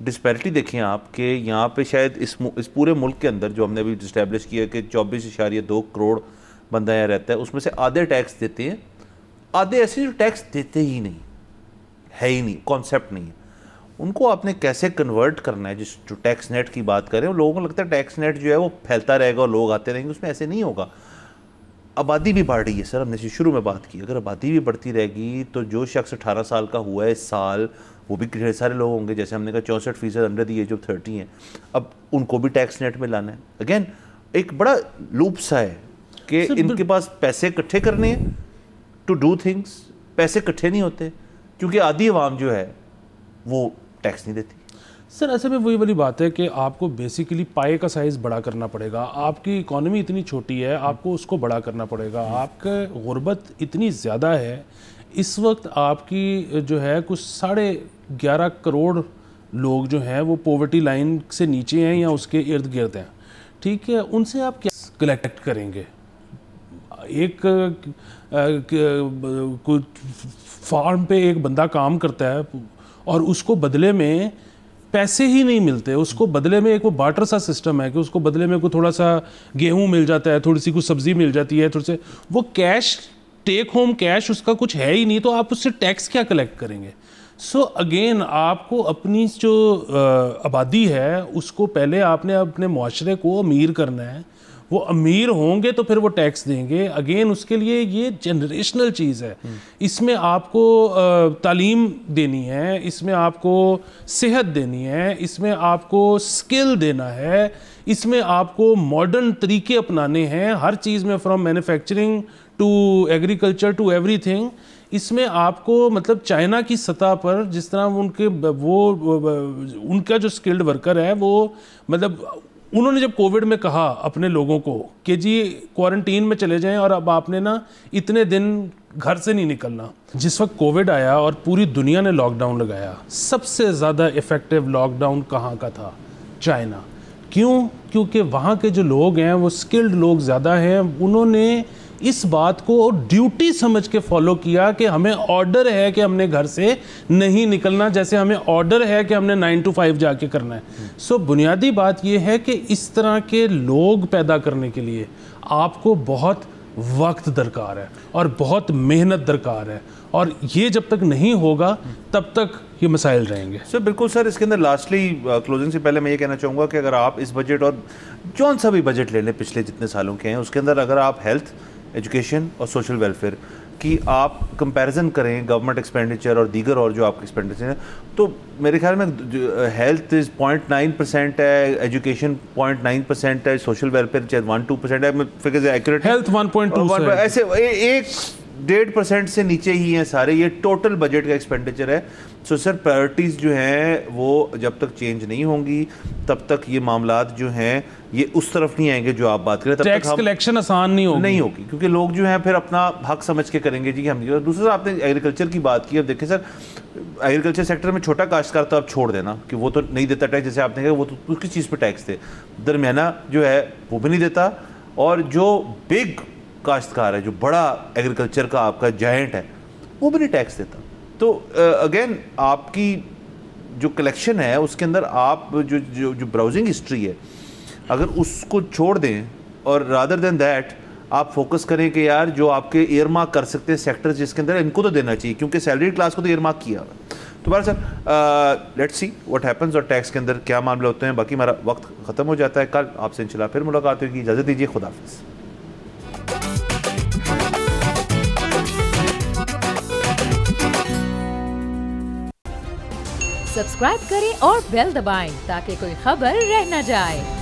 डिस्पैरिटी देखें आप कि यहाँ पे शायद इस पूरे मुल्क के अंदर जो हमने अभी इस्टेब्लिश किया कि 24.2 करोड़ बंदा यहाँ रहता है, उसमें से आधे टैक्स देते हैं, आधे ऐसे जो टैक्स देते ही नहीं है, ही नहीं, कॉन्सेप्ट नहीं है। उनको आपने कैसे कन्वर्ट करना है? जो टैक्स नेट की बात करें, लोगों को लगता है टैक्स नेट जो है वो फैलता रहेगा और लोग आते रहेंगे, उसमें ऐसे नहीं होगा। आबादी भी बढ़ रही है सर, हमने शुरू में बात की, अगर आबादी भी बढ़ती रहेगी तो जो शख्स 18 साल का हुआ है इस साल, वो भी ढेर सारे लोग होंगे, जैसे हमने कहा 64% अंडर दी एज ऑफ 30 हैं, अब उनको भी टैक्स नेट में लाना है। अगेन एक बड़ा लूप सा है कि इनके पास पैसे इकट्ठे करने हैं टू डू थिंग्स, पैसे इकट्ठे नहीं होते क्योंकि आधी अवाम जो है वो टैक्स नहीं देती। सर ऐसे में वही वाली बात है कि आपको बेसिकली पाए का साइज़ बड़ा करना पड़ेगा। आपकी इकोनॉमी इतनी छोटी है, आपको उसको बड़ा करना पड़ेगा। आपका गुर्बत इतनी ज़्यादा है, इस वक्त आपकी जो है कुछ 11.5 करोड़ लोग जो हैं वो पॉवर्टी लाइन से नीचे हैं या उसके इर्द गिर्द हैं, ठीक है। उनसे आप क्या कलेक्ट करेंगे? एक कुछ फार्म पे एक बंदा काम करता है और उसको बदले में पैसे ही नहीं मिलते, उसको बदले में एक वो बार्टर सा सिस्टम है कि उसको बदले में कोई थोड़ा सा गेहूं मिल जाता है, थोड़ी सी कुछ सब्जी मिल जाती है, थोड़े से वो कैश, टेक होम कैश उसका कुछ है ही नहीं, तो आप उससे टैक्स क्या कलेक्ट करेंगे? सो अगेन आपको अपनी जो आबादी है उसको पहले आपने अपने मुआशरे को अमीर करना है। वो अमीर होंगे तो फिर वो टैक्स देंगे। अगेन उसके लिए ये जनरेशनल चीज़ है। इसमें आपको तालीम देनी है, इसमें आपको सेहत देनी है, इसमें आपको स्किल देना है, इसमें आपको मॉडर्न तरीके अपनाने हैं हर चीज़ में, from manufacturing to agriculture to everything. इसमें आपको मतलब चाइना की सतह पर जिस तरह उनका जो स्किल्ड वर्कर है वो मतलब उन्होंने जब कोविड में कहा अपने लोगों को कि जी क्वारंटीन में चले जाएं और अब आपने ना इतने दिन घर से नहीं निकलना। जिस वक्त कोविड आया और पूरी दुनिया ने लॉकडाउन लगाया, सबसे ज़्यादा इफ़ेक्टिव लॉकडाउन कहाँ का था? चाइना। क्यों? क्योंकि वहाँ के जो लोग हैं वो स्किल्ड लोग ज़्यादा हैं। उन्होंने इस बात को ड्यूटी समझ के फॉलो किया कि हमें ऑर्डर है कि हमने घर से नहीं निकलना, जैसे हमें ऑर्डर है कि हमने 9 to 5 जाके करना है। सो बुनियादी बात यह है कि इस तरह के लोग पैदा करने के लिए आपको बहुत वक्त दरकार है और बहुत मेहनत दरकार है, और ये जब तक नहीं होगा तब तक ये मसाइल रहेंगे। सर बिल्कुल सर, इसके अंदर लास्टली क्लोजिंग से पहले मैं ये कहना चाहूँगा कि अगर आप इस बजट और जौन सा भी बजट ले लें पिछले जितने सालों के हैं, उसके अंदर अगर आप हेल्थ, एजुकेशन और सोशल वेलफेयर की आप कंपैरिजन करें गवर्नमेंट एक्सपेंडिचर और दीगर और जो आपके एक्सपेंडिचर हैं, तो मेरे ख्याल में हेल्थ इज़ 0.9% है, एजुकेशन 0.9% है, सोशल वेलफेयर चाहे 1-2% है, फिगर एक्यूरेट, हेल्थ 1.2 ऐसे 1.5% से नीचे ही हैं सारे। ये टोटल बजट का एक्सपेंडिचर है। सो सर प्रायोरिटीज़ जो हैं वो जब तक चेंज नहीं होंगी तब तक ये मामलात जो हैं ये उस तरफ नहीं आएंगे जो आप बात करें। टैक्स कलेक्शन आसान नहीं होगी क्योंकि लोग जो हैं फिर अपना हक समझ के करेंगे जी हम। दूसरा आपने एग्रीकल्चर की बात की, अब देखिए सर एग्रीकल्चर सेक्टर में छोटा काश्तकार तो आप छोड़ देना कि वो तो नहीं देता टैक्स, जैसे आपने कहा वो तो किस चीज़ पर टैक्स दे, दरमियाना जो है वो भी नहीं देता, और जो बिग काश्तकार है, जो बड़ा एग्रीकल्चर का आपका जायंट है, वो भी नहीं टैक्स देता। तो अगेन आपकी जो कलेक्शन है उसके अंदर आप जो ब्राउजिंग हिस्ट्री है अगर उसको छोड़ दें और रादर देन दैट आप फोकस करें कि यार जो आपके एयरमार्क कर सकते हैं सेक्टर्स जिसके अंदर इनको तो देना चाहिए, क्योंकि सैलरी क्लास को तो एयरमार्क किया हुआ है। तो बार sir let's see what happens और टैक्स के अंदर क्या मामले होते हैं। बाकी हमारा वक्त ख़त्म हो जाता है। कल आपसे इंशाल्लाह फिर मुलाकात होगी। इजाज़त दीजिए, खुदा हाफिज़। सब्सक्राइब करें और बेल दबाएं ताकि कोई खबर रह न जाए।